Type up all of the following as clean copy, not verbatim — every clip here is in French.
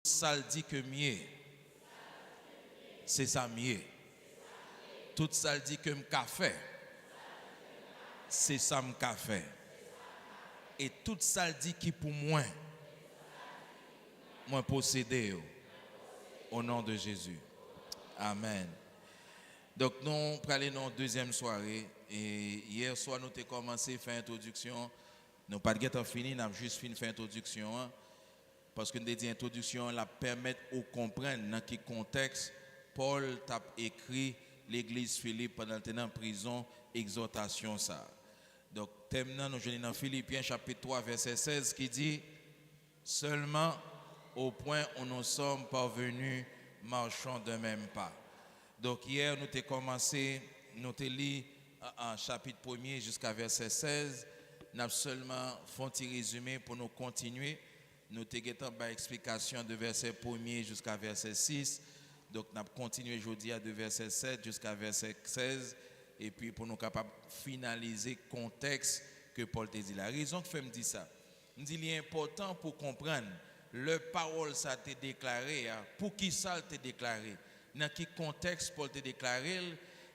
ça le dit que mieux, c'est ça mieux. Tout ça le dit que m'ka fait, c'est ça m'ka fait. Et tout ça le dit qui pour moi posséder au nom de Jésus. Amen. Donc nous allons aller dans la deuxième soirée. Et hier soir nous avons commencé à faire introduction. Nous n'avons pas fini, nous avons juste fini faire introduction. Parce que nous avons dit introduction la permettre de comprendre dans quel contexte Paul a écrit l'église Philippe pendant qu'il était en prison, exhortation ça. Donc thème nous venons dans Philippiens chapitre 3 verset 16 qui dit seulement au point où nous sommes parvenus marchons de même pas. Donc hier nous avons commencé, nous avons lu en chapitre 1er jusqu'à verset 16. Nous avons seulement fait un résumé pour nous continuer. Nous avons une explication de verset 1er jusqu'à verset 6. Donc nous avons continué aujourd'hui de verset 7 jusqu'à verset 16. Et puis pour nous capables de finaliser le contexte que Paul te dit. La raison que je me dis ça, je dis qu'il est important pour comprendre le parole ça t'est déclaré, pour qui ça t'est déclaré, dans quel contexte Paul t'a déclaré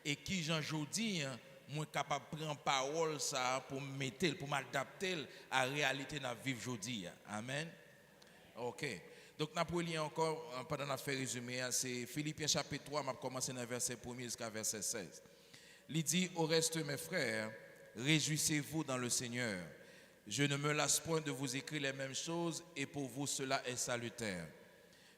et qui Jean Jodi, moi capable de prendre parole ça pour mettre, pour m'adapter à la réalité de la vie aujourd'hui. Amen. OK. Donc nous allons lire encore pendant la faire résumé, c'est Philippiens chapitre 3, on va commencer dans le verset 1er jusqu'à verset 16. Il dit au reste mes frères, réjouissez-vous dans le Seigneur. Je ne me lasse point de vous écrire les mêmes choses et pour vous cela est salutaire.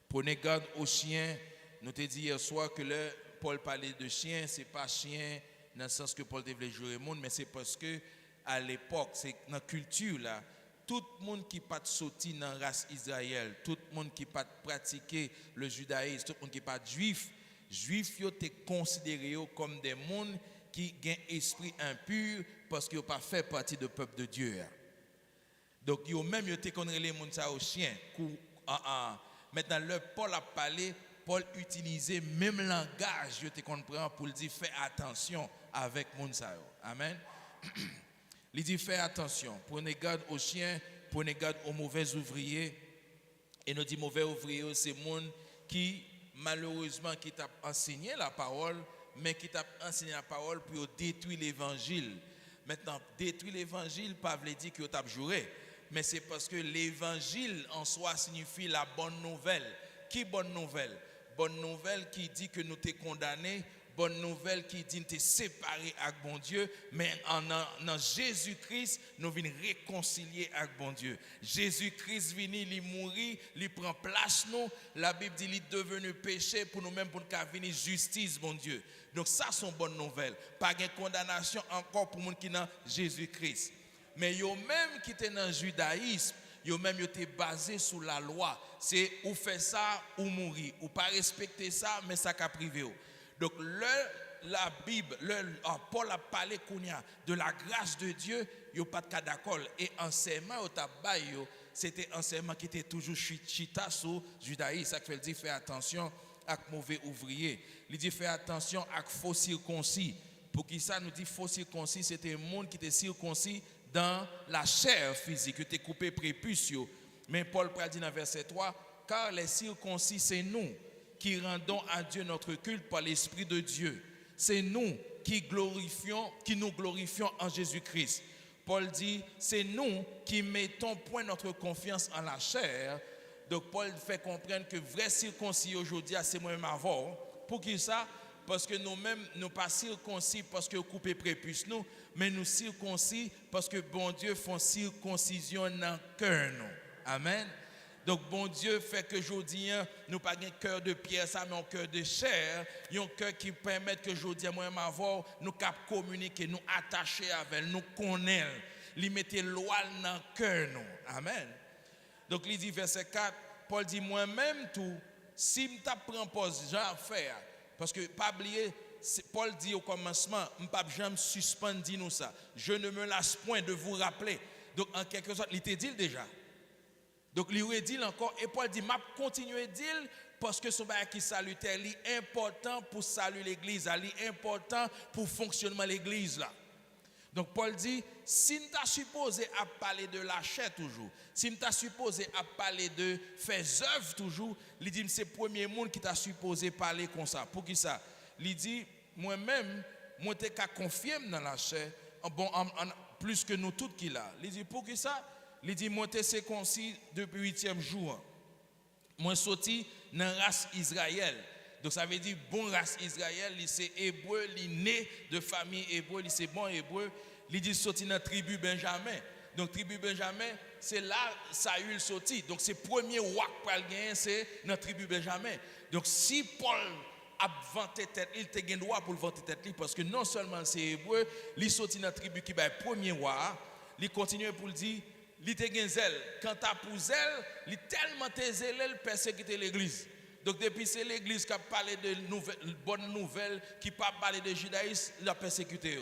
Prenez garde aux chiens. Nous t'ai dit hier soir que le Paul parlait de chien, c'est pas chien dans le sens que Paul devait jouer le monde, mais c'est parce que à l'époque, c'est dans la culture là, tout le monde qui pas sorti dans la race Israël, tout le monde qui pas pratiqué le judaïsme, tout le monde qui pas juif yo étaient considérés comme des mondes qui ont un esprit impur parce qu'ils n'ont pas fait partie du peuple de Dieu. Donc, ils ont même été considérés les gens aux chiens. Maintenant, le Paul a parlé, Paul utilisait même langage, je te comprends, pour dire fais attention avec les gens. Amen. Il dit fais attention, prenez garde aux chiens, prenez garde aux mauvais ouvriers. Et nous dit mauvais ouvriers, c'est les gens qui, malheureusement, qui t'a enseigné la parole, mais qui t'a enseigné la parole pour détruire l'évangile. Maintenant, détruire l'évangile, pas veut dire que t'a juré, mais c'est parce que l'évangile en soi signifie la bonne nouvelle. Qui bonne nouvelle? Bonne nouvelle qui dit que nous t'es condamné, bonne nouvelle qui dit que nous t'es séparé avec bon Dieu, mais en Jésus-Christ, nous venons réconcilier avec bon Dieu. Jésus-Christ vient, il mourit, il prend place nous. La Bible dit qu'il est devenu péché pour nous-mêmes, pour nous venir justice, bon Dieu. Donc ça, c'est une bonne nouvelle. Pas de condamnation encore pour les gens qui sont dans Jésus-Christ. Mais yo même qui était dans le judaïsme, yo même était basé sur la loi. C'est ou fait ça ou mourir. Ou pas respecter ça, mais ça qu'a privé. Donc la Bible, Paul a parlé de la grâce de Dieu, yo pas de cas d'accord. Et enseignement au tabac, c'était enseignement qui était toujours chita sur judaïsme. Ça fait dire faire attention à mauvais ouvrier. Il dit faire attention à faux circoncis. Pour qui ça nous dit faux circoncis, c'était un monde qui était circoncis dans la chair physique, qui était coupé prépuce. Mais Paul dit dans verset 3, car les circoncis, c'est nous qui rendons à Dieu notre culte par l'Esprit de Dieu. C'est nous qui nous glorifions en Jésus-Christ. Paul dit, c'est nous qui mettons point notre confiance en la chair. Donc Paul fait comprendre que vrai circoncis aujourd'hui, c'est moi-même avant. Pour qui ça? Parce que nous-mêmes, nous pas circoncis parce que nous coupons prépuce nous, mais nous circoncis parce que bon Dieu fait circoncision dans le cœur. Amen. Donc bon Dieu fait que aujourd'hui, nous pas un cœur de pierre, ça, mais un cœur de chair, un cœur qui permet que aujourd'hui, moi-même avoir, nous cap communiquer, nous attacher avec, nous connaître, lui mettre loi dans le cœur. Amen. Donc il dit verset 4, Paul dit moi-même tout, si je prends pause, j'ai à faire. Parce que, pas oublier, Paul dit au commencement, je ne peux jamais suspendre nous ça. Je ne me lasse point de vous rappeler. Donc, en quelque sorte, il te dit déjà. Donc, il lui dit encore, et Paul dit, m'a continué à dire, parce que ce qui salutaire, est important pour saluer l'église, est important pour le fonctionnement de l'église là. Donc Paul dit, si nous t'as supposé à parler de la chair toujours, si nous t'as supposé à parler de faire œuvre toujours, il dit c'est le premier monde qui t'a supposé parler comme ça. Pour qui ça? Il dit, moi-même, moi t'ai qu'à confier dans la chair, plus que nous tous qui là. Il dit, pour qui ça? Il dit, moi t'ai circoncis depuis 8e jour. Moi sorti dans la race Israël. Donc ça veut dire bon race Israël, c'est hébreu, il est né de famille hébreu, c'est bon hébreu, il dit sorti dans la tribu Benjamin. Donc tribu Benjamin, c'est là Saül sorti. Donc c'est le premier roi qui a gagné, c'est dans la tribu Benjamin. Donc si Paul a vanté tête, il te gagne droit pour le vanter tête parce que non seulement c'est hébreu, il sorti dans la tribu qui est le premier roi, il continue pour le dire, il te gagne zèle. Quand tu as pour zèle, il tellement te zèle, il persécute l'église. Donc depuis c'est l'église qui a parlé de bonnes nouvelles, qui pas parlé de judaïsme, il a persécuté.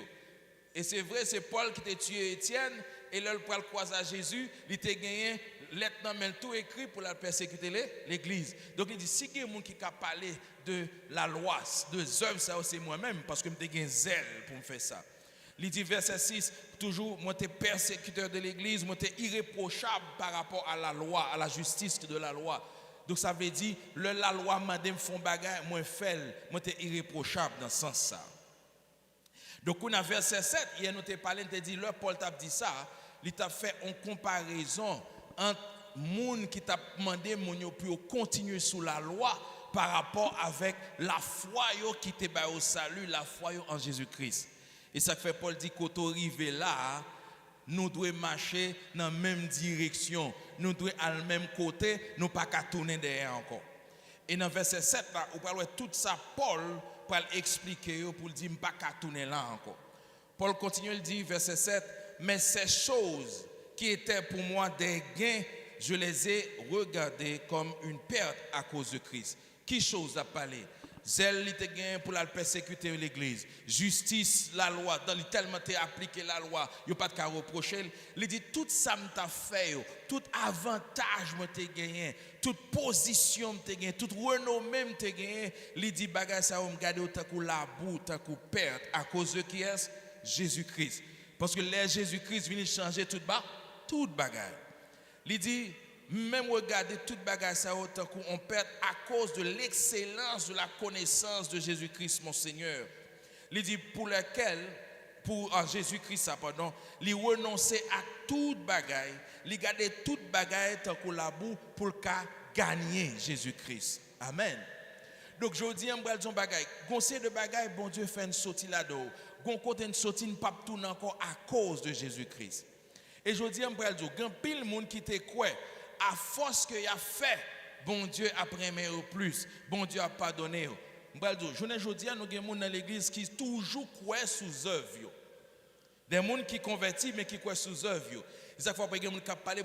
Et c'est vrai, c'est Paul qui a tué Étienne, et là, il a croisé à Jésus, il a gagné, lettre mais tout écrit pour la persécuter l'église. Donc il dit, si il y a quelqu'un qui a parlé de la loi, de œuvres, ça c'est moi-même, parce que je suis zèle pour me faire ça. Il dit, verset 6, toujours, moi, tu es persécuteur de l'église, moi, tu es irréprochable par rapport à la loi, à la justice de la loi. Donc ça veut dire, la loi m'a dit, font bagaille, moi, moi, tu es irréprochable dans ce sens ça. Donc, on a verset 7, hier, nous t'ai parlé, nous dit, là, Paul t'a dit ça, il t'a fait une comparaison entre les gens qui t'a demandé pour continuer sous la loi par rapport avec la foi qui t'est au salut, la foi en Jésus-Christ. Et ça fait Paul dit, quand on arrive là, nous devons marcher dans la même direction. Nous devons aller au même côté, nous ne pouvons pas tourner derrière encore. Et dans verset 7, là, on parle de tout ça, Paul pour expliquer, pour dire, je ne peux pas tourner là encore. Paul continue, il dit, verset 7, mais ces choses qui étaient pour moi des gains, je les ai regardées comme une perte à cause de Christ. Qui chose a parlé? Zèle était gain pour la persécuter l'église. Justice, la loi, dans tellement t'es appliqué la loi, il n'y a pas de cas reprocher. Il dit tout ça m'a fait, tout avantage m'a gagné, toute position m'a gagné, toute renommée m'a gagné. Il dit bagage ça on garder tant que la boue, tant que perte à cause de qui est Jésus-Christ. Parce que là Jésus-Christ vient changer toute bagage. Il dit même regarder toute bagage ça autant qu'on perd à cause de l'excellence de la connaissance de Jésus-Christ mon Seigneur. Il dit pour Jésus-Christ ça pardon, il renoncer à toute bagaille, il garder toute bagaille tant qu'on la boue pour gagner Jésus-Christ. Amen. Donc je dis un bral de bagaille, conseil de bagaille bon Dieu fait une sortie là-dedans. Gon côté une sortie ne pas tourner encore à cause de Jésus-Christ. Et je dis un bral de grand pile monde qui te croit à force qu'il a fait, bon Dieu a aimé au plus, bon Dieu a pardonné. Je ne dis pas, nous avons des gens dans l'église qui toujours croient sous œuvre. Des gens qui convertis mais qui croient sous œuvre. Ils fois que quelqu'un qui parle,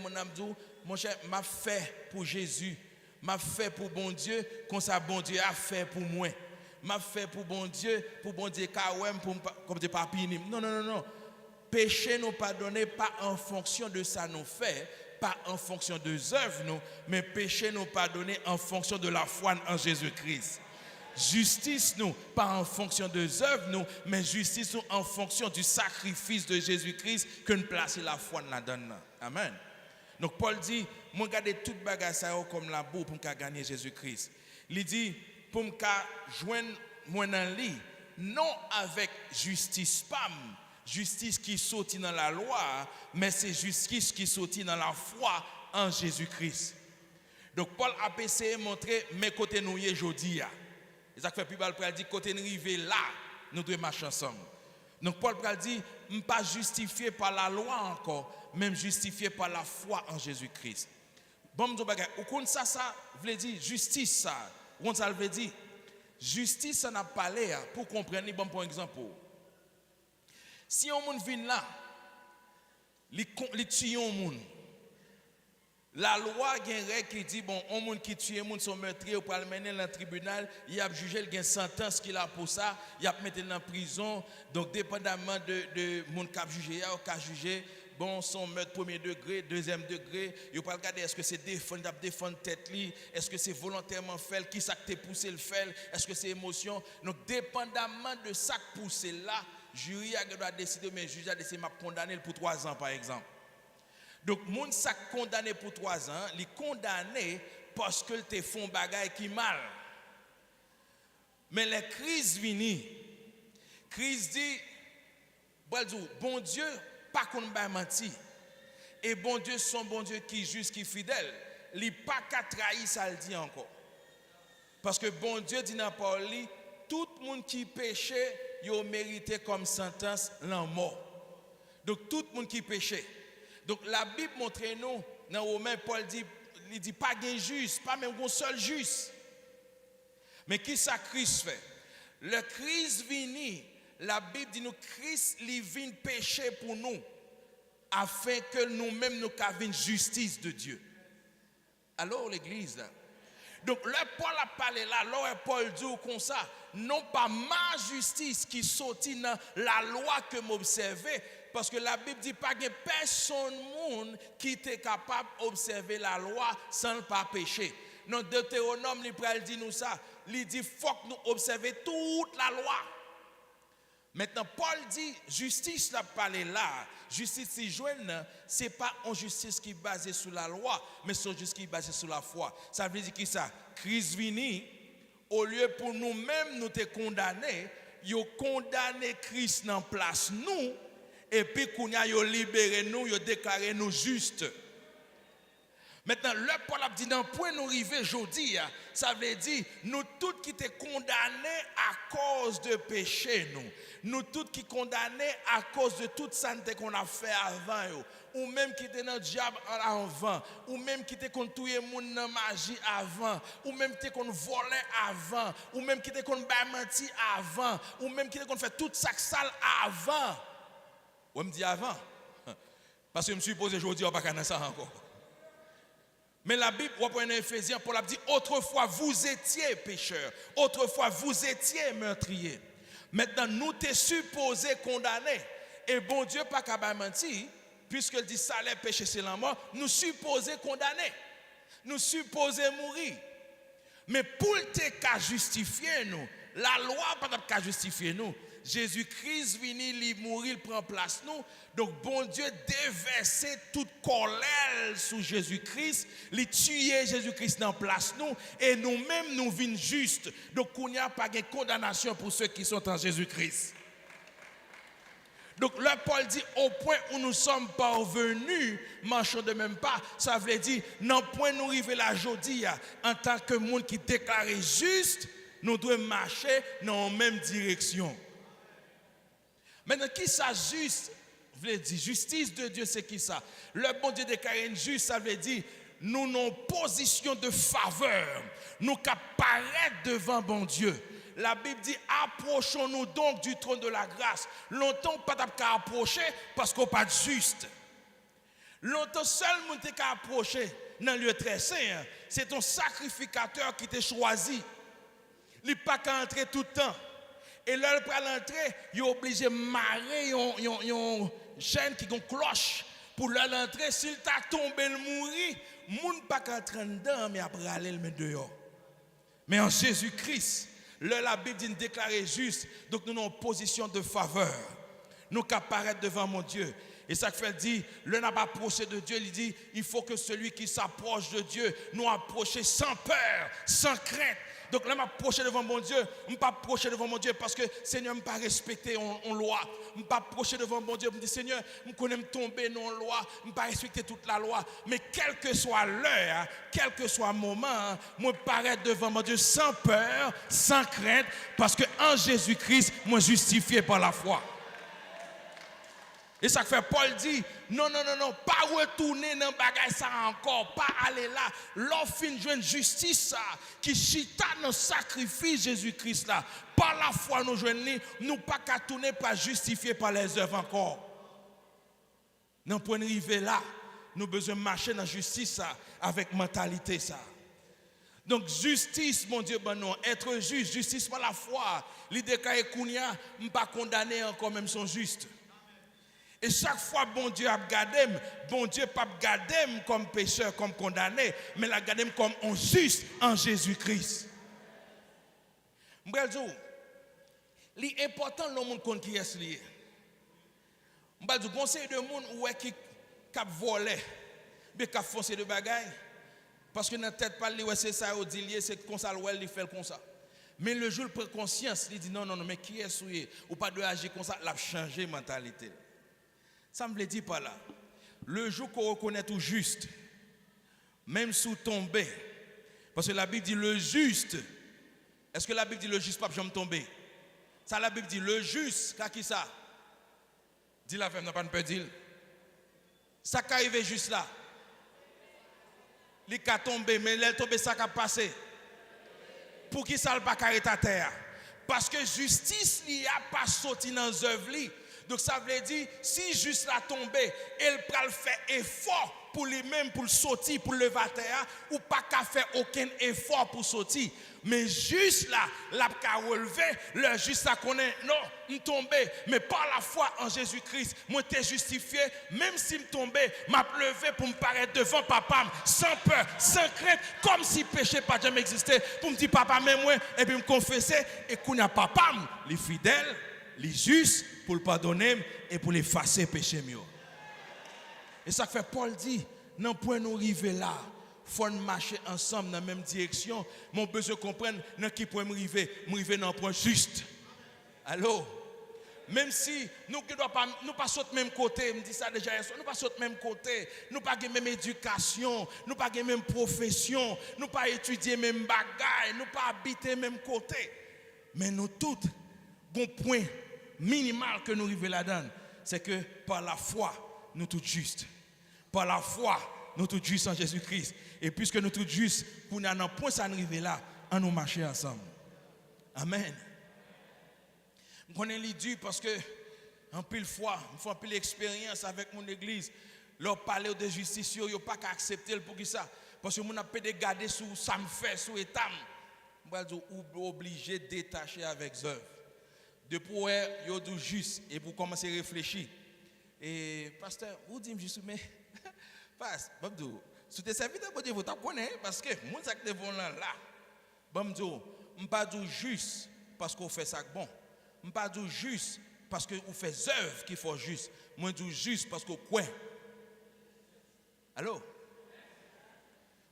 mon cher, m'a fait pour Jésus, m'a fait pour bon Dieu, comme ça bon Dieu a fait pour moi. M'a fait pour bon Dieu KOM, comme des papiers. Non. Péché nous pardonner pas en fonction de ça nous fait. Pas en fonction des œuvres, nous, mais péché nous pardonner en fonction de la foi en Jésus-Christ. Justice nous, pas en fonction des œuvres, nous, mais justice nous en fonction du sacrifice de Jésus-Christ que nous plaçons la foi là-dedans. Amen. Donc Paul dit, moi garder toute bagage ça comme la boue pour me gagner Jésus-Christ. Il dit, pour me joindre moi dans lui, non avec justice pam. Justice qui sortit dans la loi, mais c'est justice qui sortit dans la foi en Jésus-Christ. Donc Paul a essayé de montrer mes côtés nous aujourd'hui. Et ça fait plus mal pour dire côté nous arriver là, nous devons marcher ensemble. Donc Paul a dit, je ne suis pas justifié par la loi encore, même justifié par la foi en Jésus-Christ. Bon, ou comme ça veut dire justice ça. On ça veut dire justice ça n'a pas l'air pour comprendre bon par exemple. Si on monde vient là, il tue un monde. La loi a une règle qui dit bon, un monde qui tue un monde son meurtrier pour le mener dans le tribunal, il a jugé, il a une sentence qu'il a pour ça, il a mis dans la prison. Donc dépendamment de monde qui a jugé, il a jugé bon son meurtre premier degré, deuxième degré, il pas regarder est-ce que c'est défendre tête li, est-ce que c'est volontairement fait, qui ça t'a poussé le faire, est-ce que c'est émotion. Donc dépendamment de ça poussé là, jury a doit décider, mais le juge a décidé de condamner pour 3 ans, par exemple. Donc, moun sa condamné pour 3 ans, il est condamné parce que te font bagay qui mal. Mais la crise vini, crise dit, bon Dieu, pas qu'on va mentir. Et bon Dieu, son bon Dieu qui est juste, qui est fidèle. Il n'a pas qu'à trahir ça, le dit encore. Parce que bon Dieu dit dans la parole, tout le monde qui péché, il a mérité comme sentence la mort. Donc tout le monde qui péché. Donc la Bible montre nous, dans Romains, Paul dit, il dit pas de juste, pas même un seul juste. Mais qui ça Christ fait? Le Christ vini, la Bible dit nous, Christ il vient pécher pour nous, afin que nous-mêmes nous avons justice de Dieu. Alors l'église là. Donc le Paul a parlé là, alors Paul dit comme ça, non pas ma justice qui sortit dans la loi que m'observais, parce que la Bible dit pas que personne monde qui était capable d'observer la loi sans pas pécher. Dans Deutéronome, il dit nous ça, il dit faut que nous observions toute la loi. Maintenant, Paul dit, justice, la parler là, justice si jeune, ce n'est pas une justice qui est basée sur la loi, mais c'est une justice qui est basée sur la foi. Ça veut dire que ça, Christ vini, au lieu pour nous-mêmes nous te condamner, il a condamné Christ en place nous, et puis il a libéré nous, il a déclaré nous justes. Maintenant, le Paul a dit dans le point nous arriver aujourd'hui, ça veut dire nous tous qui étaient condamnés à cause de péché, nous tous qui condamnés à cause de toute santé qu'on a fait avant, ou même qui étaient dans le diable avant, ou même qui étaient contre tout le monde dans la magie avant, ou même qui étaient contre voler avant, ou même qui étaient contre menti avant, ou même qui étaient contre faire toute ça sale avant. On me dit avant, parce que je me suis posé aujourd'hui, on ne va pas ça encore. Mais la Bible, on prend Éphésiens, Paul a dit, autrefois vous étiez pécheurs, autrefois vous étiez meurtriers. Maintenant, nous t'es supposés condamner. Et bon Dieu, pas qu'à mentir, puisqu'il dit salaire péché c'est la mort, nous supposés condamner. Nous supposés mourir. Mais pour te qu'à justifier nous, la loi pas qu'à justifier nous. Jésus-Christ vini, il mourir, il prend place nous. Donc bon Dieu déversait toute colère sous Jésus-Christ, il tuait Jésus-Christ dans place nous et nous-mêmes nous vîmes justes. Donc il n'y a pas de condamnation pour ceux qui sont en Jésus-Christ. Donc là Paul dit au point où nous sommes parvenus, marchons de même pas, ça veut dire non point nous arriver là aujourd'hui en tant que monde qui déclaré juste, nous devons marcher dans la même direction. Maintenant, qui ça juste, veut dire justice de Dieu, c'est qui ça? Le bon Dieu déclaré une juste, ça veut dire nous avons position de faveur, nous apparaître devant bon Dieu. La Bible dit approchons-nous donc du trône de la grâce. Longtemps pas qu'à approcher parce qu'on pas juste. Longtemps seul monde qu'à approcher dans le lieu très saint, c'est ton sacrificateur qui t'a choisi. Il n'est pas qu'à entrer tout le temps. Et là, pour l'entrée, il est obligé de marrer une chaîne qui a une cloche. Pour l'entrée, s'il t'a tombé le mourir, le monde n'est pas qu'entrer dedans, mais après aller le mettre dehors. Mais en Jésus-Christ, la Bible dit déclaré juste, donc nous sommes en position de faveur. Nous apparaître devant mon Dieu. Et ça fait dit, le n'a pas approché de Dieu, il dit, il faut que celui qui s'approche de Dieu nous approche sans peur, sans crainte. Donc là, je m'approche devant mon Dieu. Je ne peux pas approcher devant mon Dieu parce que Seigneur, je ne peux pas respecter en loi. Je ne peux pas approcher devant mon Dieu. Je me dis, Seigneur, je connais me tomber dans la loi. Je ne peux pas respecter toute la loi. Mais quelle que soit l'heure, quel que soit le moment, moi, je parais devant mon Dieu sans peur, sans crainte, parce qu'en Jésus-Christ, moi, justifié par la foi. Et ça fait Paul dit, non, pas retourner dans le bagage ça encore, pas aller là. L'offre de justice ça, qui chita dans sacrifice Jésus-Christ là. Par la foi nous joignons, nous pas qu'à tourner, pas justifier par les œuvres encore. Dans le point de arriver là, nous avons besoin de marcher dans la justice ça, avec mentalité ça. Donc justice, mon Dieu, ben non, être juste, justice par la foi. L'idée qu'il Kounia, ne pas condamner encore même son juste. Et chaque fois, bon Dieu a gardé, bon Dieu pas gardé comme pécheur, comme condamné, mais l'a gardé comme un juste en Jésus-Christ. L'important le monde compte qui est lié. On va du conseil de monde ouais qui cap voler, mais cap foncer de bagaille parce que dans tête pas li ouais c'est ça au dit c'est comme ça il fait comme ça. Mais le jour il prend conscience, il dit non mais qui est souillé ou pas de agir comme ça, l'a changer mentalité. Ça me veut dire par là. Le jour qu'on reconnaît tout juste, même sous tombé, parce que la Bible dit le juste. Est-ce que la Bible dit le juste pas jamais tomber? Ça la Bible dit le juste, qui ça? Dis la femme, n'a pas de peur dire. Ça qui arrive juste là. Il a tombé, mais il est tombé, ça qui a passé. Pour qui ça ne pas arrêter à terre? Parce que justice n'y a pas sorti dans les œuvres. Donc ça veut dire, si juste la tombé, elle peut faire effort pour lui-même, pour le sortir, pour le lever à terre, ou pas qu'à faire aucun effort pour sortir. Mais juste là, la qu'à relever, le juste là connaît, non, je tombé, mais par la foi en Jésus-Christ, moi t'ai justifié, même si je tombé, m'a levé pour me paraître devant papa, sans peur, sans crainte, comme si péché pas jamais existé, pour me dire papa, même moi, et puis me confesser, et qu'on a papa, les fidèles, les justes, pour le pardonner et pour l'effacer péché mieux. Et ça fait Paul dit, non point nous arriver là, faut marcher ensemble dans la même direction. Mon besoin de comprendre dans qui point me arriver dans le point juste. Allô? Même si nous ne pas sur le même côté, me dit ça déjà, nous pas sur le même côté, nous pas la même éducation, nous pas la même profession, nous pas étudier même bagaille, nous pas habiter même côté. Mais nous tous, bon point minimal que nous arrivons là-dedans, c'est que par la foi, nous tous justes. Par la foi, nous tous justes en Jésus-Christ. Et puisque nous tous justes, pour nous n'avons point ça arriver là, on nous marcher ensemble. Amen. Je connais l'idée parce que, en pile fois, je fais en pile expérience avec mon église, leur parler de justice, ils n'ont pas qu'à accepter pour qui ça. Parce que mon a pas de garder sous ça me fait, sous état. Je suis obligé de détacher avec œuvres. Depuis yo du juste et pour commencer à réfléchir. Et pasteur, vous dites juste mais passe, Babdou, si tu servi de Dieu, vous connaissez parce que moi ça que devant là, Babdou, on pas du juste parce qu'on fait ça bon. On pas du juste parce que on fait œuvre qu'il faut juste. Moi du juste parce qu'on quoi. Allô?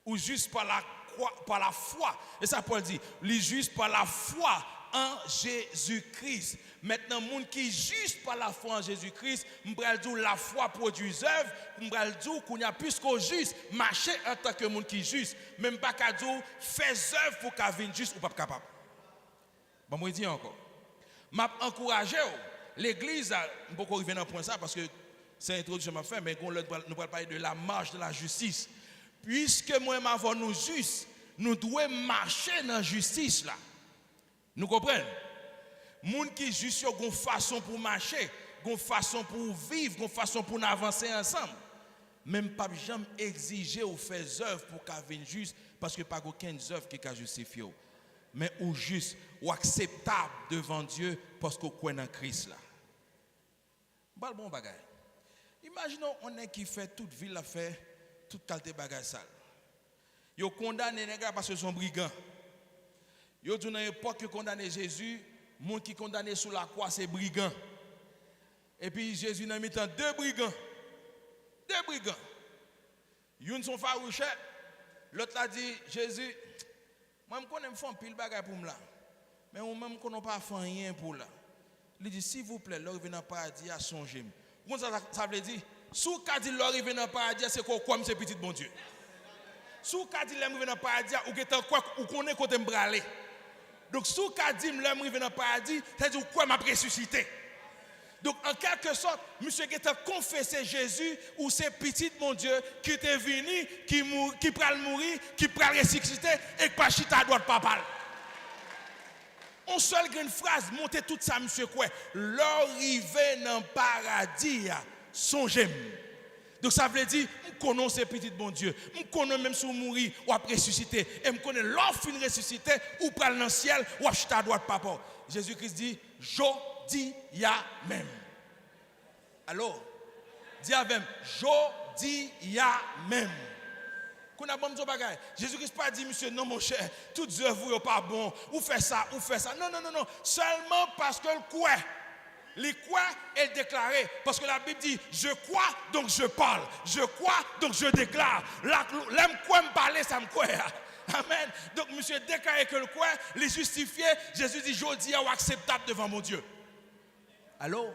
Ou juste par la foi. Et ça Paul dit, les justes par la foi en Jésus-Christ. Maintenant, les gens qui juste par la foi en Jésus-Christ, m'bral dire la foi produit œuvre, m'bral dire qu'on y a plus qu'au juste, marcher en tant que monde qui juste, même pas qu'à dire faire œuvre pour qu'à venir juste ou pas capable. Bon, moi dis encore. M'a encouragé l'église à beaucoup revenir dans point ça parce que c'est introduction m'a fait mais nous allons parler de la marche de la justice. Puisque moi m'avons nous juste, nous devons marcher dans la justice là. Nous comprenons? Les gens qui juste ont une façon pour marcher, une façon pour vivre, une façon pour avancer ensemble. Même pas jamais exiger ou faire œuvre pour qu'elle vienne juste, parce que pas aucune œuvre qui a justifié. Mais ou juste, ou acceptable devant Dieu, parce qu'on croit dans Christ là. Bon bagage. Imaginons on est qui fait toute ville à faire, toute qualité bagage sale. Ils condamnent les gars parce qu'ils sont brigands. Yo dit dans l'époque que condamné Jésus, monde qui condamné sous la croix c'est brigand. Et puis Jésus n'a mis deux brigands. Deux brigands. Une sont farouchés, l'autre a dit Jésus, moi je connais faire pile bagay pour moi. Mais moi même connais pas faire rien pour là. Il dit s'il vous plaît, l'arrivée dans le paradis à songer. Ça veut dire sous qu'a dit l'arrivée dans le paradis c'est quoi comme c'est petit bon Dieu. Sous qu'a dit l'arrivée dans le paradis ou connaît côté me braler. Donc, si vous avez dit que je suis dans le paradis, c'est-à-dire que je suis ressuscité. Donc, en quelque sorte, monsieur qui a confessé Jésus, ou c'est petit mon Dieu qui est venu, qui peut mourir, qui peut ressusciter, et qui pas chita à droite papa. On seule grande phrase, montez tout ça, monsieur quoi. L'arrivée dans le paradis, songez. Donc, ça veut dire, je connais ce petit bon Dieu. Je connais même si vous mourir ou après ressusciter. Et je connais l'offre de ressusciter ou prendre dans le ciel ou acheter à droite papa. Jésus-Christ dit, jodi ya même. Alors, dis avec, jodi ya même. Qu'on a bon bagay. Jésus-Christ pas dit monsieur non mon cher, toutes œuvres vous pas bon, ou fait ça, ou fait ça. Non, seulement parce que le quoi. Les quoi est déclaré. Parce que la Bible dit, je crois, donc je parle. Je crois, donc je déclare. L'aime quoi me parler, ça me quoi. Amen. Donc, monsieur déclaré que le quoi, les justifier, Jésus dit, je dis, acceptable devant mon Dieu. Allô?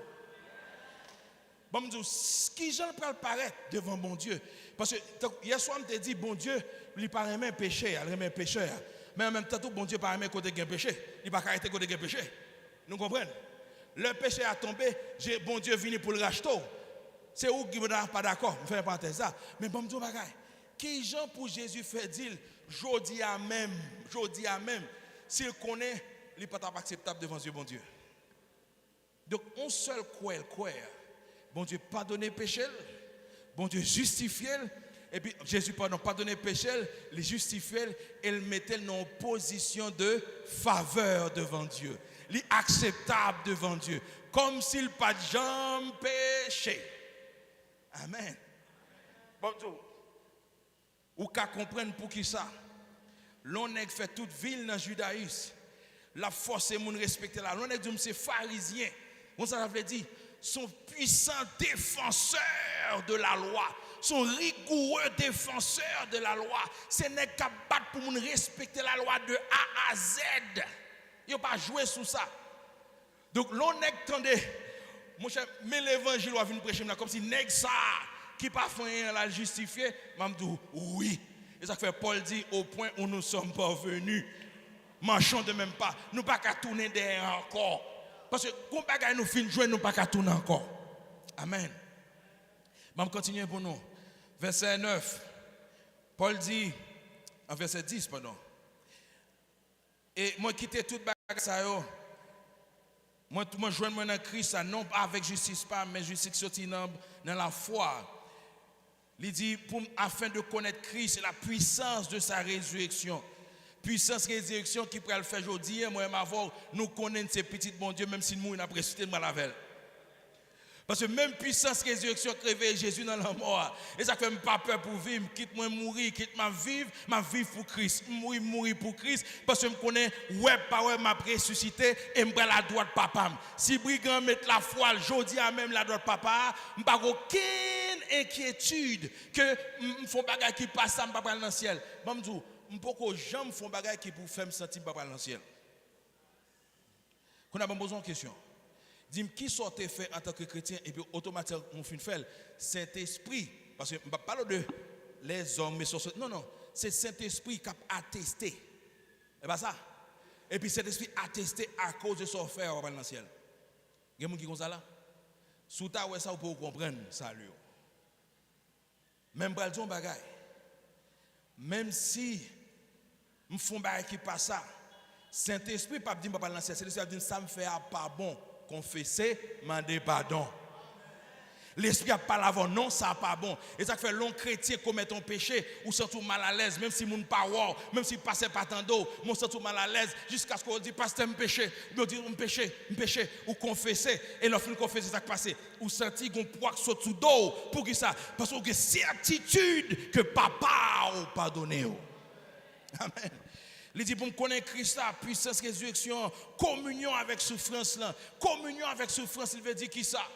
Bon, me dit, qui j'en parle paraître devant mon Dieu? Parce que hier soir, je me dit, bon Dieu, il paraît même péché, il remet pécheur. Mais en même temps, bon Dieu paraît même côté gain péché. Il ne va pas arrêter côté gain péché. Nous comprenons? Le péché a tombé, bon Dieu venu pour le racheter. C'est où qui ne pas d'accord? Je fais pas ça. Mais bon, je dis, qui gens pour Jésus fait dire, je dis à même, s'il connaît, il n'est pas acceptable devant Dieu, bon Dieu. Donc, on seul croit, bon Dieu pardonner péché, bon Dieu justifier, et puis Jésus pardonner péché, les justifier, et le mettait en position de faveur devant Dieu. Acceptable devant Dieu, comme s'il pas jamais péché. Amen. Bon Dieu, ou qu'à comprendre pour qui ça? L'on a fait toute ville dans le judaïsme. La force et moun respecter là. L'on a dit c'est pharisien. On ça veut dire sont puissants défenseurs de la loi, sont rigoureux défenseurs de la loi. C'est n'est qu'à battre pour moun respecter la loi de A à Z. Ils n'ont pas joué sous ça. Donc, l'on attendait, mon cher, mais l'évangile va venir prêcher comme si nèg ça, qui pas fait la justifier, m'a dit oui. Et ça fait Paul dit au point où nous sommes parvenus, marchons de même pas, nous pas qu'à tourner derrière encore. Parce que quand bagaille nous fin jouer, nous pas qu'à tourner encore. Amen. Je vais continuer pour nous. Verset 9. Paul dit, en verset 10, pardon. Et moi quitter toute bagaille ça yo. Moi joindre dans Christ non pas avec justice pas mais justice sorti dans la foi. Il dit afin de connaître Christ et la puissance de sa résurrection. Puissance résurrection qui pourrait le faire aujourd'hui moi m'avoir nous connaître ces petits bon Dieu même si nous n'a pas ressuscité de la Parce que même puissance résurrection qui réveille Jésus dans la mort. Et ça fait pas peur pour vivre. Quitte moi mourir, quitte ma vivre pour Christ. Mourir pour Christ. Parce que je connais, ouais, pas ouais, m'a ressuscité et me la droite papa. Si brigand met la foi, je dis à même la droite papa, je n'ai aucune inquiétude que je fais des choses qui passent, je ne vais pas dans le ciel. Je me dis, je ne peux jamais faire des choses qui pour faire me sentir que je ne vais pas dans le ciel. On a besoin de question. Dis-moi qui sortait fait en tant que chrétien et puis automatiquement on fait faire Saint-Esprit parce que je ne parle pas de les hommes mais non c'est Saint-Esprit qui a attesté. Et pas ça. Et puis Saint-Esprit a attesté à cause de son frère dans le ciel. Il y a des gens qui comme ça là. Sous ta ouais ça vous pouvez comprendre ça lui. Même bral son bagaille. Même si me font bagaille qui passe ça. Saint-Esprit pas dire pas dans le ciel, c'est-à-dire ça me fait pas bon. Confesser, demander pardon. L'esprit n'a pas l'avant, non, ça n'a pas bon. Et ça fait long chrétien commet un péché, ou sent tout mal à l'aise, même si mon pas wow, même si passait pas tant d'eau, mon sent tout mal à l'aise, jusqu'à ce qu'on dit, pasteur, me péché, me dit, me péché, ou confesser, et l'offre de confesser, ça qui passe, ou senti qu'on poids sur tout d'eau, pour qui ça? Parce que c'est certitude que papa a pardonné. Amen. Il dit pour me connaître Christ, la puissance résurrection, communion avec souffrance là. Communion avec souffrance, il veut dire qui ça?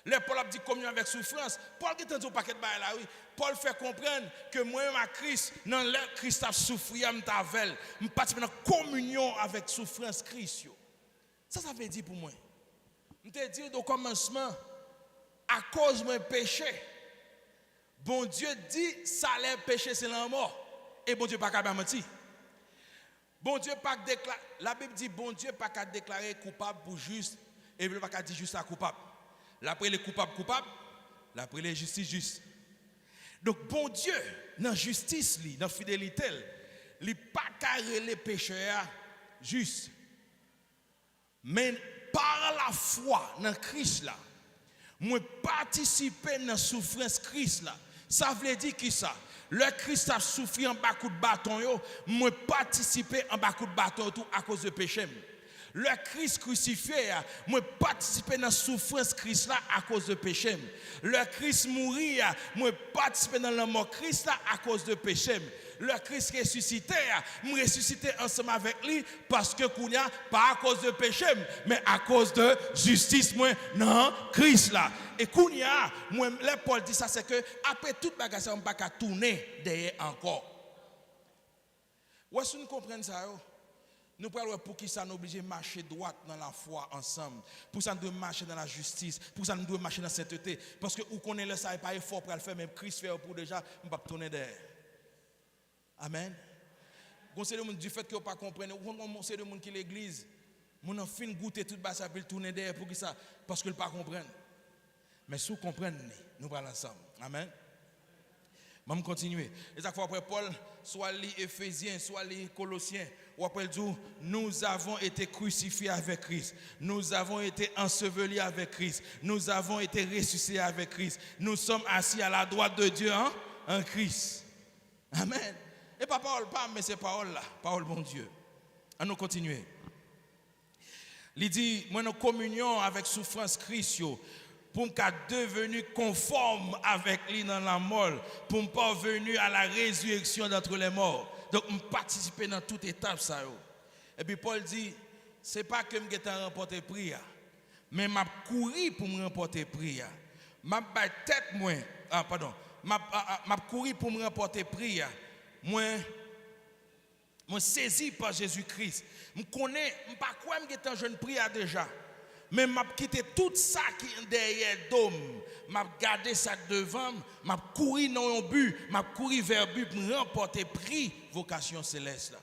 Le Paul a dit communion avec souffrance. Paul qui t'a dit au paquet de bail là, oui. Paul fait comprendre que moi-même à Christ, dans le Christ a souffert, je participe dans communion avec souffrance Christ. Ça veut dire pour moi. Je te dis au commencement, à cause de mon péché, bon Dieu dit, salaire péché c'est la mort. Et bon Dieu pas capable de mentir. Bon Dieu pas déclarer, la Bible dit bon Dieu pas qu'à déclarer coupable pour juste et il pas qu'à dire juste à coupable. L'après les coupables l'après les justice juste. Donc bon Dieu dans justice li, dans fidélité, il pas qu'à les pécheurs juste. Mais par la foi dans Christ là, moi participer dans souffrance Christ là. Ça veut dire qui ça? Le Christ a souffert en bas coup de bâton, moi participer en bas coup de bâton tout à cause de péché. Le Christ crucifié, moi participer dans la souffrance Christ là à cause de péché. Le Christ mourir, moi participer dans la mort Christ là à cause de péché. Le Christ ressuscité, moi ressuscité ensemble avec lui parce que Kounia, pas à cause de péché, mais à cause de justice, moi, non, Christ là. Et Kounia, moi, le Paul dit ça, c'est que après toute bagage, on ne peut pas tourner derrière encore. Où est-ce que nous comprenons ça? Nous parlons pour qui ça nous oblige de marcher droit dans la foi ensemble. Pour ça nous devons marcher dans la justice. Pour ça nous devons marcher dans la sainteté. Parce que vous connaissez ça, et pas effort pour le faire, même Christ fait pour déjà, on ne peut pas tourner derrière. Amen. C'est le monde du fait que vous ne pas comprendre. C'est le monde qui l'église. Mon enfant goûter tout bas ça peut tourner derrière pour qui ça parce que ne pas comprendre. Mais si vous comprenez, nous parlons ensemble. Amen. Je vais continuer. Et ça fois après Paul, soit les Éphésiens, soit les Colossiens, ou après dit nous avons été crucifiés avec Christ. Nous avons été ensevelis avec Christ. Nous avons été ressuscités avec Christ. Nous sommes assis à la droite de Dieu en Christ. Amen. Et pas parole, mais c'est parole là. Parole bon Dieu. On nous continuer. Il dit, moi, nous communion avec souffrance Christ, pour me devenu conforme avec lui dans la mort, pour me parvenir à la résurrection d'entre les morts. Donc, me participer dans toute étape ça. Et puis Paul dit, c'est pas que je vais remporter prix, mais je couru pour me remporter prix. Je vais tête moi, je couru pour me remporter prix. Moi saisi par Jésus-Christ. Je connais, je ne sais pas quoi je suis un jeune prière déjà. Mais je quitté tout ça qui est derrière l'homme. Je gardé ça devant, je couru dans un but, je couru vers le but pour remporter prix vocation céleste.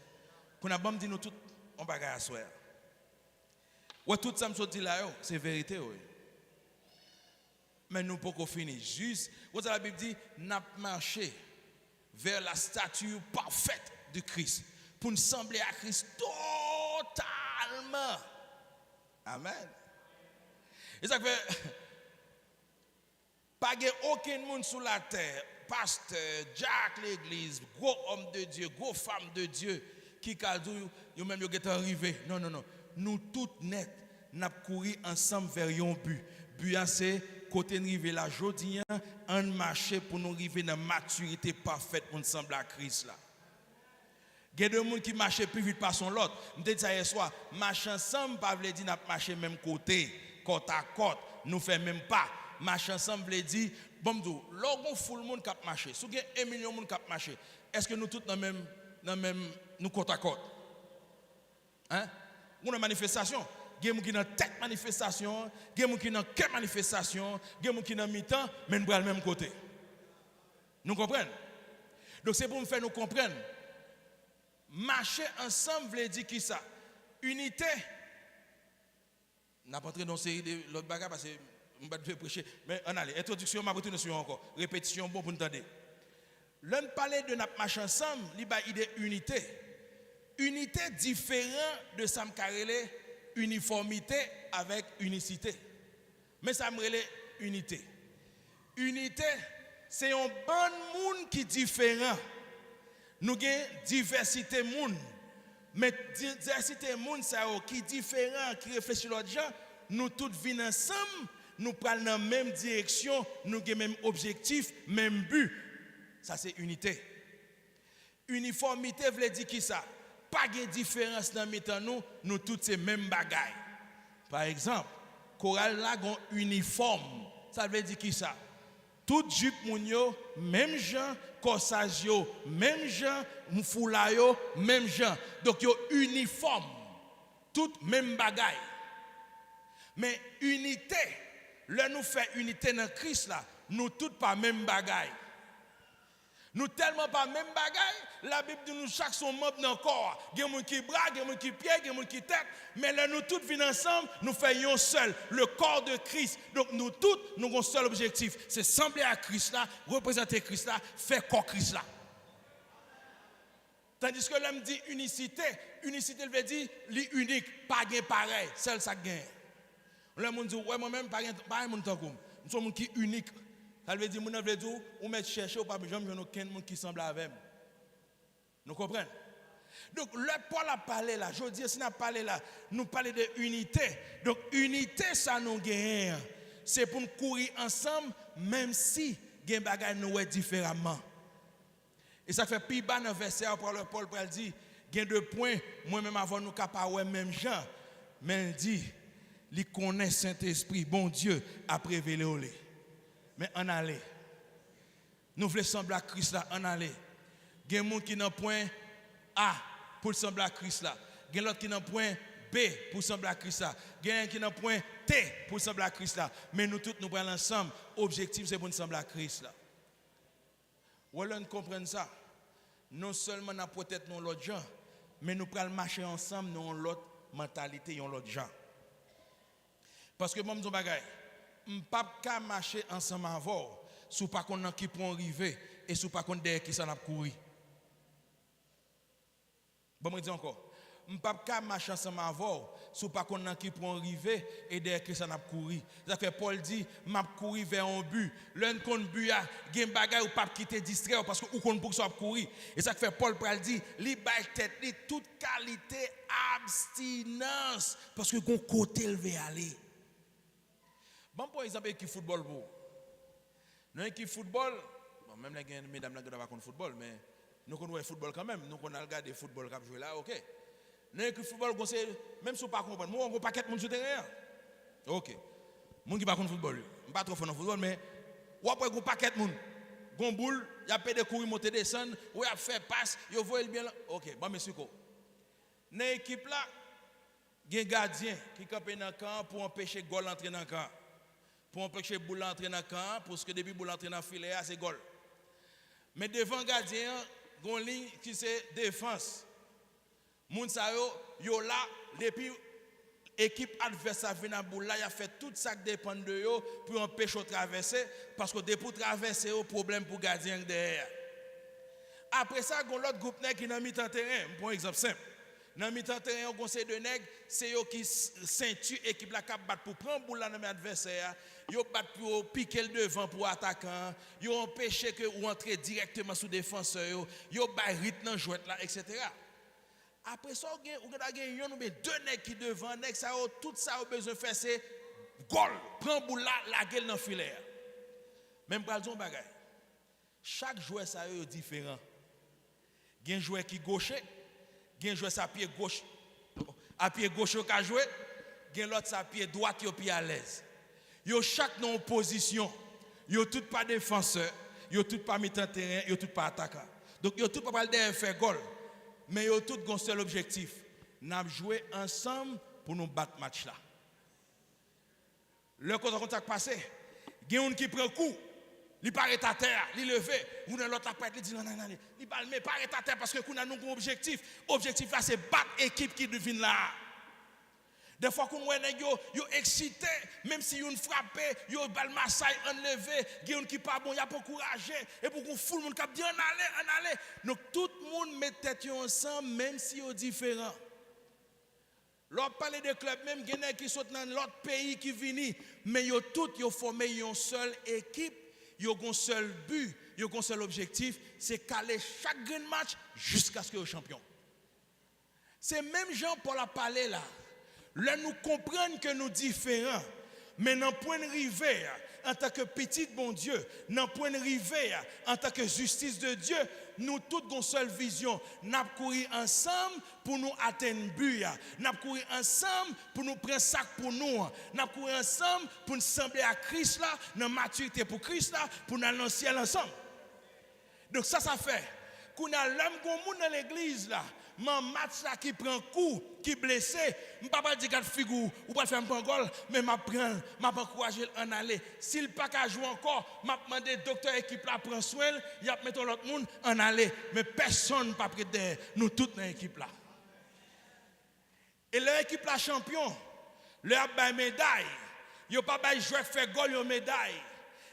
Qu'on a dit nous tout, on va gagner à soi. Ouais, tout ça me dit là, c'est vérité. Oui. Mais nous ne pouvons pas finir. Juste, la Bible dit, nous marché vers la statue parfaite de Christ. Pour nous sembler à Christ totalement. Amen. Et ça fait, pas aucun monde sur la terre, pasteur, Jack l'église, gros homme de Dieu, gros femme de Dieu, qui a dit, yo même yo est arrivé. Non. Nous toutes net, nous couru ensemble vers un but. But c'est côté arriver la journée, on marcher pour nous arriver dans la maturité parfaite pour nous sembler à Christ là. Il y a des gens qui marchent plus vite par son l'autre. Je me dis hier soir, marcher ensemble, pas veut dire nous marcher même côté, côte à côte, nous faisons même pas. Marcher ensemble veut dire, bon, lorsqu'on fout le monde qui marche, si il y a 1 million de monde qui marche, est-ce que nous tous dans même nous côte à côte? Hein? On a une manifestation. Il y a des gens qui sont dans tête manifestation, il y a des gens qui sont dans quelle manifestation, il y a des gens qui sont dans mi-temps, mais nous sommes le même côté. Nous comprenons? Donc c'est pour nous faire nous comprendre. Marcher ensemble veut dire qui ça? Unité. On n'a pas entré dans série de l'autre bagarre parce que je vais te prêcher. Mais on allait. Introduction, je vais retourner sur encore. Répétition, bon pour nous entendre. L'on parle de notre marche ensemble, il y a idée unité. Unité différent de ça me uniformité avec unicité. Mais ça me relève unité. Unité, c'est un bon monde qui est différent. Nous avons diversité de monde. Mais diversité de monde qui est différent, qui réfléchit l'autre gens, nous tous venons ensemble, nous parlons dans la même direction, nous avons le même objectif, même but. Ça c'est unité. Uniformité veut dire qui ça? Pas de différence dans nous tous c'est même bagaille. Par exemple, chorale là gon uniforme. Ça veut dire qui ça? Tout jupe moun yo même gens, corsage yo même gens, mfoula yo même gens. Donc yo uniforme. Tout même bagaille. Mais unité, là nous fait unité dans Christ là, nous tous pas même bagaille. Nous tellement pas même bagaille, la Bible dit nous chaque son membre dans le corps. Il y a des gens qui bras, il y a des gens qui pieds, il y a des gens qui tête, mais là nous tous venons ensemble, nous faisons seul, le corps de Christ. Donc nous tous, nous avons un seul objectif, c'est sembler à Christ là, représenter Christ là, faire corps Christ là. Tandis que l'homme dit unicité, unicité veut dire l'unique, pas gain pareil, seul ça gagne. L'homme dit ouais moi-même pas un monde tant comme, nous sommes qui unique. Ça veut dire, mon veut dire, ou mettre chercher ou pas, j'aime aucun monde qui semble avec. Nous comprenons? Donc, le Paul a parlé là, je dis, si nous parlé là, nous parlons de unité. Donc, unité, ça nous gagne. C'est pour nous courir ensemble, même si nous bagaille nous est différemment. Et ça fait plus bas dans le verset, Paul dit, il y a 2 points, moi-même avant nous capables, même Jean, mais il dit, il connaît Saint-Esprit, bon Dieu, a révélé. Mais en aller. Nous voulons sembler à Christ là, en aller. Il y a des gens qui n'ont point A pour sembler à Christ là. Il y a l'autre qui n'ont point B pour sembler à Christ là. Il y a qui n'ont point T pour sembler à Christ là. Mais nous tous nous prenons ensemble. L'objectif c'est pour nous sembler à Christ là. Voilà, nous comprenons ça. Non seulement nous peut-être nous l'autre gens, mais nous prenons marcher ensemble, nous l'autre mentalité, nous l'autre gens. Parce que moi, je ne peux pas marcher ensemble avant, si pas qu'on qui pour arriver et si pas qu'on derrière qui s'en a couru. Bon, je dis encore, je ne peux pas marcher ensemble avant, si pas qu'on qui pour arriver et derrière qui s'en a couru. Ça fait Paul dit, m'a couru vers un but. L'un qu'on but a gen bagay ou pas quitter distraire parce que ou qu'on pour ça courir. Et ça fait Paul pral dit, li bay tête li toute qualité abstinence parce que gon côté le veut aller. Bon, par exemple, équipe football pour. Dans l'équipe football, bon, même les mesdames ne pas contre football, mais nous connaissons football quand même. Nous connaissons regarder le football qui a joué là, ok. Dans l'équipe football, même si vous ne comprenez pas, nous avons un paquet de monde sur le terrain. Ok. Moun qui pas contre football, je ne pas trop fan de football, mais ou après un paquet de monde. Gon boule, il y a des courir, monter, descendre, ou il a fait passe, il voit le bien là. Ok, bon, monsieur Ko. Dans l'équipe là, il y a un gardien qui campe dans le camp pour empêcher le goal d'entrer dans le camp. Pour empêcher boule d'entrer dans le camp, parce que depuis boule d'entrer dans le filet, c'est goal. Mais devant le gardien, il y a une ligne qui c'est défense. Moun sa yo là, depuis l'équipe adverse vient dans boule là, il a fait tout ça qui dépend de yo pour empêcher de traverser, parce que depuis traverser, il y a un problème pour le gardien derrière. Après ça, il y a l'autre groupe qui est dans le mi-temps terrain. Pour un exemple simple. Dans le mi-temps terrain, on conseil de nègres, c'est eux qui ceinture équipe la cap battre pour prendre boule là dans l'adversaire, ils battent pour piquer le devant pour attaquant, ils empêcher que ou entrer directement sous défenseur, ils battent rythme dans jouet là etc. Après ça, on a gagné deux nègres qui devant nègres ça tout ça a besoin de faire c'est goal, prend boule là, la gueule dans filet. Même pour le bagage. Chaque joueur ça est différent. Il y a un joueur qui gaucher, il y a un joueur à pied gauche qui a joué, il y a l'autre à pied droit qui est pied à l'aise. Yo chaque non position, yo tout pas défenseur, yo tout pas mi-temps terrain, yo tout pas attaquant. Donc yo tout pas parler de faire goal, mais yo tout un seul objectif, n'a jouer ensemble pour nous battre match là. Le contact passé, il y a un qui prend coup, il paraît à terre, il levé, ou dans l'autre après il dit non, il parle mais paraît à terre parce que nous avons un objectif. Objectif là c'est battre l'équipe qui devine là. Des fois qu'on voit yo excité, même si yon frappé, yo bal massage enlevé, yon qui pas bon, y a pas encouragé et pour qu'on foule monde qui dit en aller. Donc tout le monde met tête ensemble même si yo différent. L'on parle de club même qui sont dans l'autre pays qui vini, mais yo tout yo formé une seule équipe, yo un seul but, yo un seul objectif, c'est caler chaque grand match jusqu'à ce que yo champion. C'est même Jean-Paul a parlé là. Là, nous comprenons que nous sommes différents. Mais dans le point de rivière, en tant que petit bon Dieu, dans le point de rivière, en tant que justice de Dieu, nous tous avons une seule vision. Nous avons couru ensemble pour nous atteindre le but. Nous avons couru ensemble pour nous prendre sac pour nous. Nous avons couru ensemble pour nous sembler à Christ là, dans la maturité pour Christ là, pour nous aller dans le ciel ensemble. Donc ça fait. Qu'on a l'homme qu'on dans l'église là. Mon match là qui prend coup, qui blessé, je ne peux pas dire qu'il figure ou pas faire un bon goal, mais je vais encourager en aller. S'il n'a pas qu'à jouer encore, je vais demander au docteur équipe là prend soin, il va mettre l'autre monde en aller. Mais personne ne peut pas prêter, nous tous dans l'équipe là. Et l'équipe là champion, leur a médaille. Il n'y a pas jouer faire goal, il y a médaille.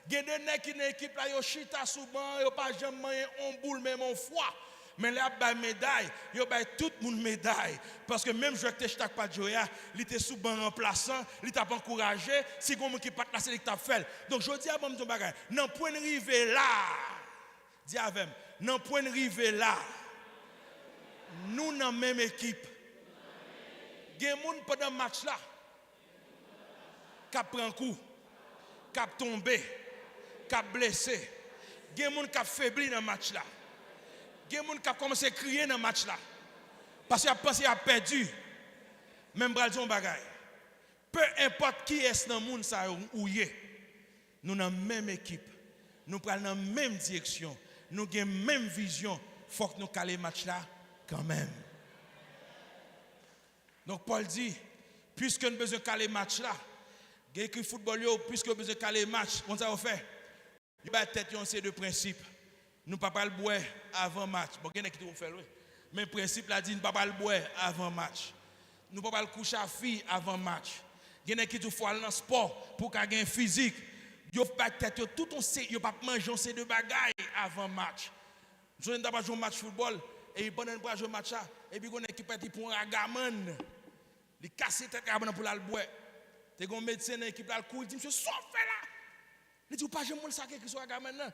Il y a des gens qui dans l'équipe là, ils chita souvent, ils n'ont pas jamais un boule, même un foie. Mais là, il y a médaille, il y a tout le monde médaille. Parce que même je ne sais pas de Joya, il était souvent remplaçant, il t'a pas encouragé, si quelqu'un qui pas placé, il t'a fait. Donc je dis à mon bagage, non point de river là, dis avec moi, non point de river là, Nous dans la même équipe. Il y a des gens pendant le match là qui prend un coup, qui tombé, qui blessé. Il y a des gens qui faibli dans le match là. Il y a des gens qui commencé à crier dans le match là. Parce qu'il a pensé à perdu. Même bral son bagaille. Peu importe qui est dans le monde ça ou yé. Nous dans la même équipe. Nous prenons dans la même direction. Nous avons la même vision. Il faut que nous calions le match là quand même. Donc Paul dit, puisque nous avons besoin de caler le match là, il écrit football, puisque nous avons besoin de caler le match, on ça fait. Il y a peut-être un de principe. Nous ne pouvons pas le boire avant le match. Bon, il y a qui te faire. Mais le principe là dit, nous ne pouvons pas le boire avant le match. Nous ne pouvons pas le coucher à fille avant le match. Il y a qui te font aller dans le sport pour qu'il y ait un physique. Il y a peut-être tout on sait, il n'y a pas manger ces deux bagailles avant le match. Nous avons pas joué un match football et pendant nous jouer un match là et puis on est qui parti pour un ragaman. Il casse tête pour la boire. Tu as un médecin dans l'équipe là le court, il dit monsieur sauf là. Il dit pas jamais ça qui soit ragaman là.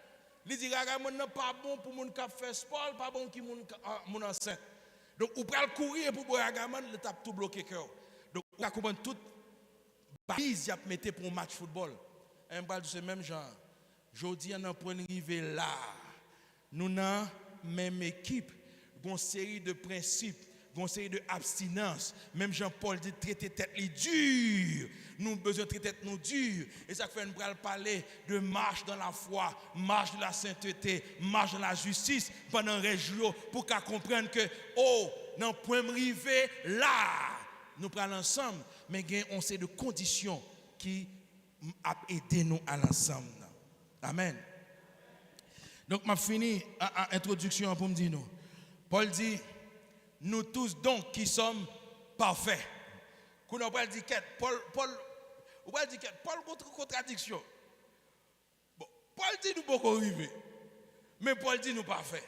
Il dit ragaman n'est pas bon pour moun qui fait sport, pas bon qui moun enceinte. Donc ou pral courir pour boire ragaman, le tape tout bloqué cœur. Donc on va comprendre toute balise y a mettre pour un match football. Un bal de ce même genre. Jodi on pour arriver là. Nous dans même équipe, une série de principes, une série de abstinence. Même Jean-Paul dit traiter tête les dure. Nous avons besoin de traiter tête nous dure. Et ça fait nous parler de marche dans la foi, marche de la sainteté, marche dans la justice pendant les jours pour qu'on comprenne que non point arriver là. Nous prenons ensemble, mais il y a une série de conditions qui a aidé nous à l'ensemble. Amen. Donc, je finis l'introduction pour me dire nous. Paul dit, nous tous donc qui sommes parfaits. Quand on parle de Paul contradiction. Bon, Paul dit nous beaucoup arriver, mais Paul dit nous parfaits.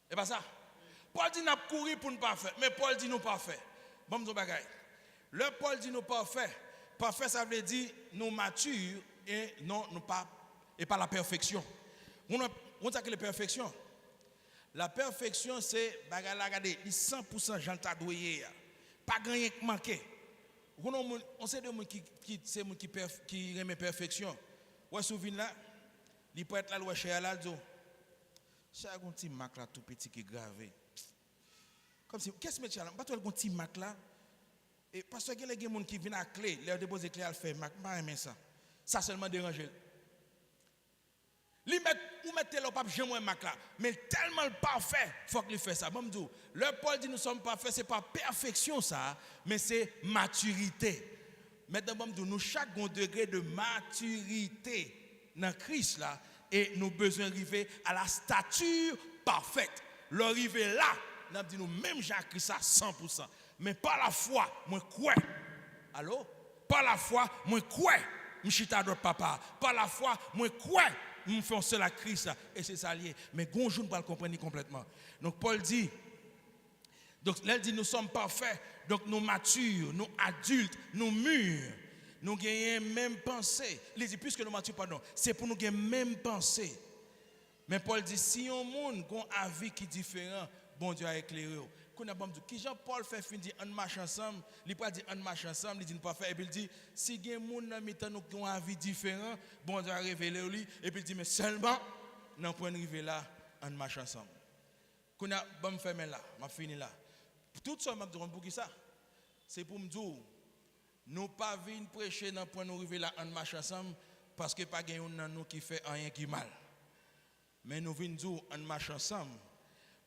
C'est pas ça? Paul dit nous courir pour nous parfaits, mais Paul dit nous parfaits. Bon, nous bagaille. Le Paul dit nous parfaits. Parfait, ça veut dire nous matures et non, nous pas, et pas la perfection. On sait que la perfection. La perfection, c'est, regardez, 100% j'en t'adoué. Pas rien qui manquer. On sait de gens qui aiment la perfection. Vous vous souvenez là? Il peut être là, le chez là, c'est un petit mac là, tout petit qui est gravé. Comme si, qu'est-ce que c'est là? Pas un petit mac là. Et parce que il y a des gens qui viennent à clé, leur déposer clé à le faire, pas aimer ça. Ça seulement déranger. Ou mettez le pape jamais mac là, mais tellement parfait, faut qu'il fasse ça. Bon me dire, le Paul dit nous sommes parfaits, c'est pas perfection ça, mais c'est maturité. Maintenant bon me dire, nous chaque degré de maturité dans Christ là et nous besoin d'arriver à la stature parfaite. L'arriver là, nous dit nous même Jacques ça 100%. Mais par la foi, moi crois. Allô? Par la foi, moi crois. Je suis à notre papa. Par la foi, moi crois. Nous faisons cela à Christ et c'est ça lié. Mais bonjour, nous ne pouvons pas le comprendre complètement. Donc Paul dit, donc là il dit nous sommes parfaits, donc nous matures, nous adultes, nous mûrs, nous gagnons même pensée. Il dit puisque nous matures pardon, c'est pour nous gagner même pensée. Mais Paul dit si un monde a un avis qui est différent, bon Dieu a éclairé. Qui Jean-Paul fait fin dit on marche ensemble, il pas dit on marche ensemble, il dit pas faire et puis il dit si il y a des gens qui ont un avis différent, bon Dieu a révélé lui et puis il dit mais seulement non pour arriver là on marche ensemble. Qu'on a bon me fermer là, m'a fini là. Tout ça m'a dit pour qui ça? C'est pour me dire nous pas venir prêcher dans point nous arriver là on marche ensemble parce que pas gagne un nous qui fait rien qui mal. Mais nous venons dire on marche ensemble.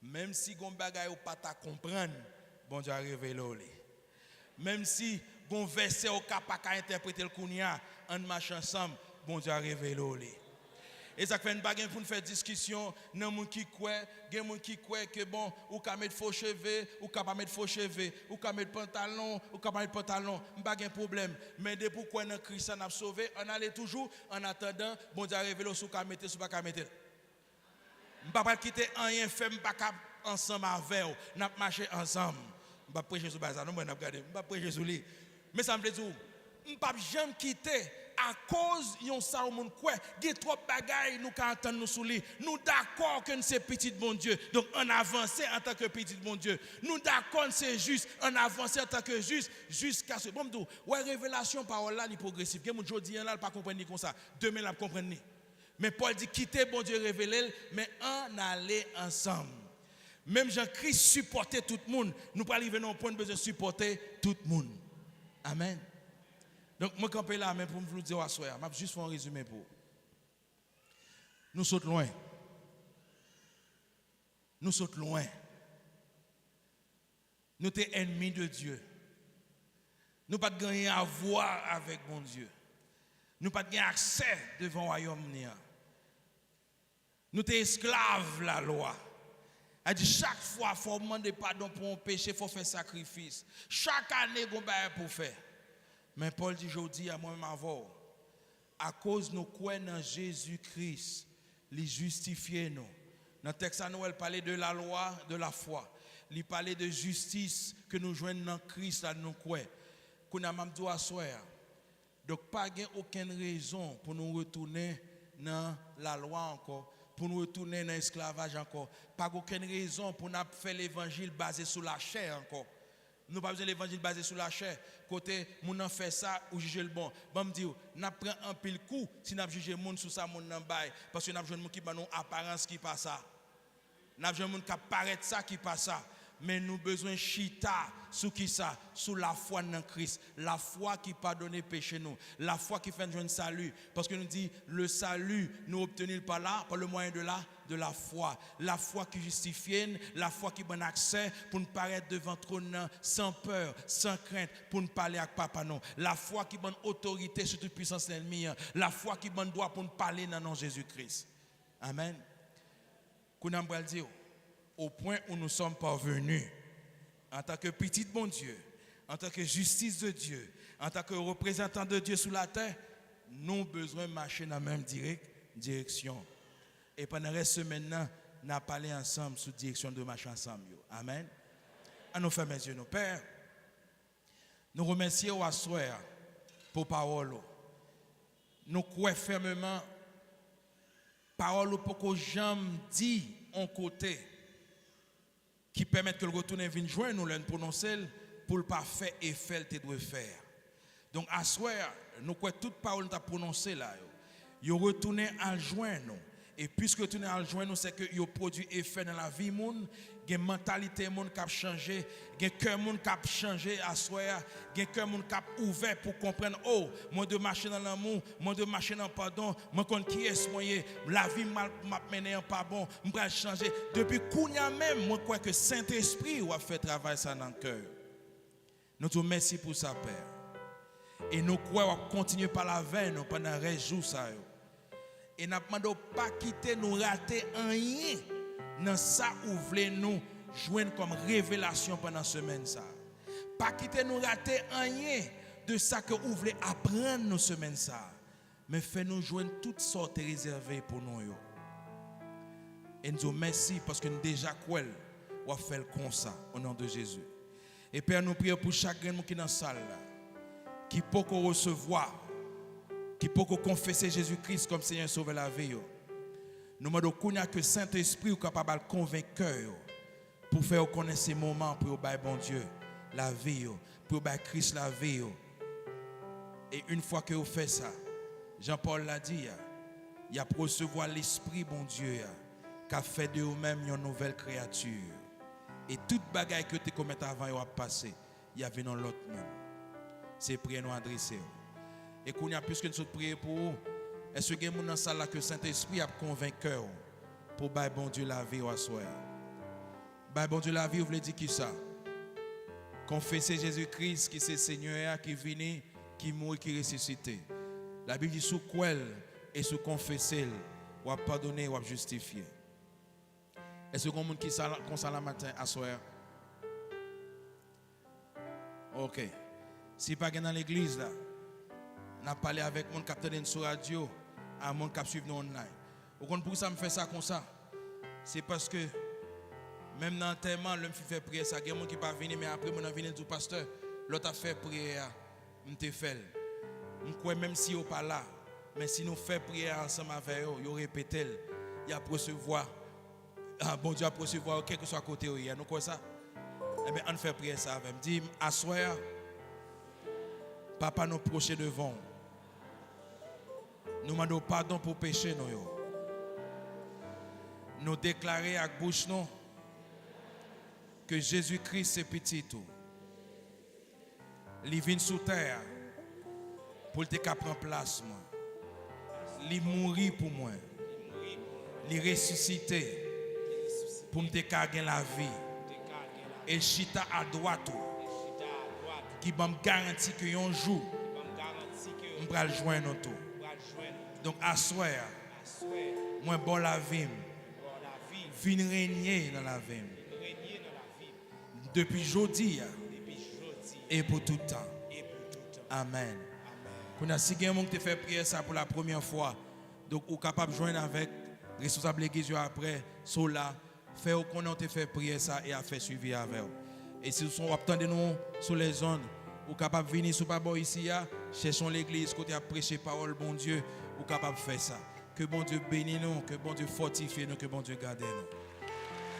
Même si gon bagay ou pas ta comprendre, bon Dieu a révélé. Même si gon verset ou pas ka interpréter le kounia, on marche ensemble, bon Dieu a révélé. Et ça fait une bagarre pour nous faire discussion, nan moun qui croit, gen moun qui croit que bon, ou ka mettre faux cheveux, ou ka pas mettre faux cheveux, ou ka mettre pantalon, ou ka pas mettre pantalon, pas de problème. Mais de pourquoi dans Christ on a sauvé, on allait toujours en attendant, bon Dieu a révélé sous ka mettre, sous pas ka mettre. Je ne vais pas quitter rien, je ne vais pas ensemble avec vous. Nous allons marcher ensemble. Je ne vais pas prêcher sur ça, je ne vais pas prêcher sur lui. Mais ça me dit, je ne vais pas jamais quitter à cause yon ça au monde quoi, il trop bagaille nous ka entendre nous sous lui. Nous d'accord que c'est petit bon Dieu. Donc on avance en tant que petit bon Dieu. Nous d'accord c'est juste, on avance en tant que juste jusqu'à ce bon tout. Ouais révélation parole là, li progressif. Gen moun jodi là pas comprendre comme ça. Demain la comprendre. Mais Paul dit quittez bon Dieu révélé, mais on aller ensemble. Même Jean-Christ supportait tout le monde. Nous pas arriver dans un point de besoin de supporter tout le monde. Amen. Donc moi camper là mais pour vous dire à soir, m'a juste faire un résumé pour. Nous sommes loin. Nous sommes loin. Nous sommes ennemis de Dieu. Nous pas de rien à voir avec mon Dieu. Nous pas de accès devant le royaume. Nous sommes esclaves de la loi. Elle dit chaque fois, il faut demander pardon pour un péché, il faut faire sacrifice. Chaque année, il y a pour faire. Mais Paul dit aujourd'hui à moi-même avant, à cause de nous croyons dans Jésus-Christ, il justifie nous. Dans le texte, nous parlait de la loi, de la foi. Il parlait de justice que nous joignons dans Christ, là nous croyons. Qu'on a même dit à soir. Donc, pas aucune raison pour nous retourner dans la loi encore, pour nous retourner dans l'esclavage encore. Pas aucune raison pour nous faire l'évangile basé sur la chair encore. Nous pas besoin de l'évangile basé sur la chair. Côté, nous fait ça ou juger le bon. Bon me dire, nous prenons un pile coup si nous juger le monde sur ça, nous n'en bail. Parce que nous avons des gens qui ont une apparence qui passe ça. Nous avons des gens qui paraissent ça qui passe ça. Mais nous avons besoin de chita sous qui ça? Sous la foi en Christ. La foi qui pardonne péché nous. La foi qui fait un salut. Parce que nous dit le salut nous obtenons par là, par le moyen de la foi. La foi qui justifie, la foi qui donne accès pour nous paraître devant trône sans peur, sans crainte, pour nous parler avec papa non. La foi qui donne autorité sur toute puissance ennemie. La foi qui donne droit pour nous parler dans le nom de Jésus-Christ. Amen. Qu'on a dire au point où nous sommes parvenus, en tant que petit bon Dieu, en tant que justice de Dieu, en tant que représentant de Dieu sur la terre, nous avons besoin de marcher dans la même direction. Et pendant la semaine, nous avons parlé ensemble sous direction de marcher ensemble. Amen. À nous fermer les yeux, nos pères. Nous remercions à soir pour parole. Nous croyons fermement parole pour que jamais dit en côté qui permettent que le retour vienne joindre nous le prononcer pour ne pas faire effet que doit faire. Donc à soir, nous croyons toute parole que tu as prononcée là, yo retourner à joindre nous. Et puisque retourner à joindre nous, c'est que yo produit effet dans la vie monde, il y a une mentalité monde qui a changé, il y a un cœur monde qui a changé à soir, il y a un cœur monde qui a ouvert pour comprendre oh, moi de marcher dans l'amour, moi de marcher dans le pardon, moi quand qui est soigné, la vie m'a mené en pas bon, je vais changer. Depuis kounya même, moi crois que Saint-Esprit a fait travail ça dans le cœur. Nous te remercions pour ça Père. Et nous croyons continuer par la veille pendant les jours ça. Et nous ne demandons pas quitter nous rater rien dans ça où voulez nous joindre comme révélation pendant la semaine ça. Pas quitter nous rater rien de ça que vous voulez apprendre nos semaines ça. Mais fait nous joindre toutes sortes réservées pour nous. Et nous merci parce que nous déjà quoi on va faire comme ça au nom de Jésus. Et Père nous prions pour chacun qui est dans la salle là, qui peut recevoir, qui peut confesser Jésus-Christ comme Seigneur et Sauveur la vie. Nous demandons que Saint-Esprit soit capable de convaincre pour faire connaître ces moments pour obéir bon Dieu la vie, pour obéir Christ la vie. Et une fois que vous faites ça, Jean-Paul l'a dit, il y a pour recevoir l'Esprit bon Dieu qui a fait de vous-même une nouvelle créature. Et toute bagaille que tu commettes avant de passer, il y avait dans l'autre monde. C'est prier nous adresser. Et qu'on y a plus que nous prier pour vous. Est-ce que vous dans salle là que Saint-Esprit a convaincu pour bailler bon Dieu la vie au soir? Bailler bon Dieu la vie, vous voulez dire qui ça? Confesser Jésus-Christ qui c'est Seigneur, qui est venu, qui mort, qui ressuscité. La Bible dit sous quoi et sous confesser, ou pardonner, ou justifier. Est-ce que vous avez qui ça comme ça le matin à soir? OK. Si pas dans l'église là, on a parlé avec mon capitaine sur radio, à mon cap suivre nous online. Vous comprenez pourquoi ça me fait ça comme ça? C'est parce que même dans l'enterrement, l'homme fait prière, ça, il y a des gens qui ne peuvent pas venir, mais après, on a venu du pasteur, l'autre a fait prière, on te fait. Je crois même si vous pas là, mais si nous faisons prière ensemble avec eux, vous répétez, il y a recevoir. Bon Dieu a recevoir quel que soit côté où il y a. Nous quoi ça? Eh bien, on fait prière ça avec. Dis, assoir, papa nous proche devant. Nous demandons pardon pour péché nous. Nous déclarer avec bouche nous que Jésus-Christ est petit tout. Il vient sous terre pour te prendre place moi. Il mourit pour moi. Il ressuscité pour me gagner la vie. Et chita à droite qui va me garantir que un jour on va le joindre tout. Donc à soir moi bon la vie vin régner dans la vie depuis aujourd'hui et pour tout temps. Amen. Quand si quelqu'un qui fait prière ça pour la première fois, donc vous capable de joindre avec responsable l'église après cela fait qu'on a fait prière ça et a fait suivi avec vous. Et si vous attendez nous sur les zones, vous capable de venir sur Pabo ici, cherchons l'église côté à prêcher parole bon Dieu, vous capable de faire ça. Que bon Dieu bénisse nous, que bon Dieu fortifie nous, que bon Dieu garde nous.